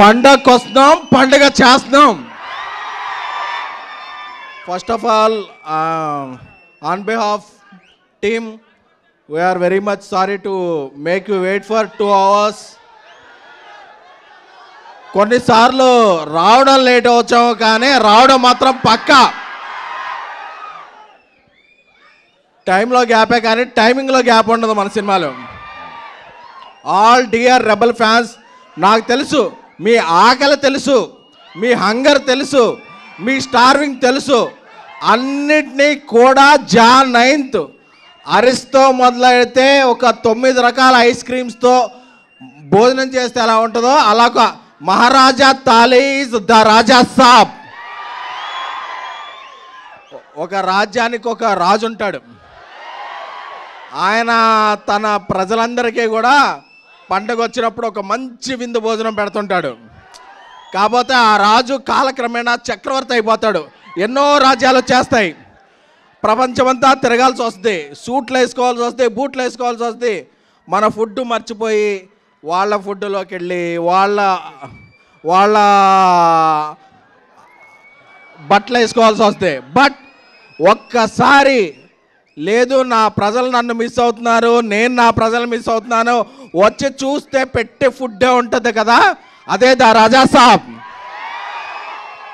పండగకు వస్తున్నాం, పండగ చేస్తున్నాం. First of all, on behalf team, we are very much sorry to make you wait for 2 hours. కొన్నిసార్లు రావడం లేట్ వచ్చాము, కానీ రావడం మాత్రం పక్కా. టైంలో గ్యాపే కానీ టైమింగ్లో గ్యాప్ ఉండదు మన సినిమాలో. ఆల్ డియర్ రెబల్ ఫ్యాన్స్, నాకు తెలుసు మీ ఆకలి తెలుసు, మీ హంగర్ తెలుసు, మీ స్టార్వింగ్ తెలుసు. అన్నిటినీ కూడా Jan 9th అరిస్తో మొదలైతే ఒక 9 రకాల ఐస్ క్రీమ్స్తో భోజనం చేస్తే ఎలా ఉంటుందో అలా ఒక మహారాజా తాలీస్ ద రాజా సాబ్. ఒక రాజ్యానికి ఒక రాజు ఉంటాడు. ఆయన తన ప్రజలందరికీ కూడా పండగ వచ్చినప్పుడు ఒక మంచి విందు భోజనం పెడుతుంటాడు. కాకపోతే ఆ రాజు కాలక్రమేణా చక్రవర్తి అయిపోతాడు. ఎన్నో రాజ్యాలు వచ్చేస్తాయి, ప్రపంచమంతా తిరగాల్సి వస్తుంది, సూట్లు వేసుకోవాల్సి వస్తుంది, బూట్లు వేసుకోవాల్సి వస్తుంది. మన ఫుడ్ మర్చిపోయి వాళ్ళ ఫుడ్లోకి వెళ్ళి వాళ్ళ బట్టలు వేసుకోవాల్సి వస్తుంది. బట్ ఒక్కసారి లేదు, నా ప్రజలు నన్ను మిస్ అవుతున్నారు, నేను నా ప్రజలు మిస్ అవుతున్నాను, వచ్చి చూస్తే పెట్టే ఫుడ్డే ఉంటుంది కదా, అదే ద రాజా సాబ్.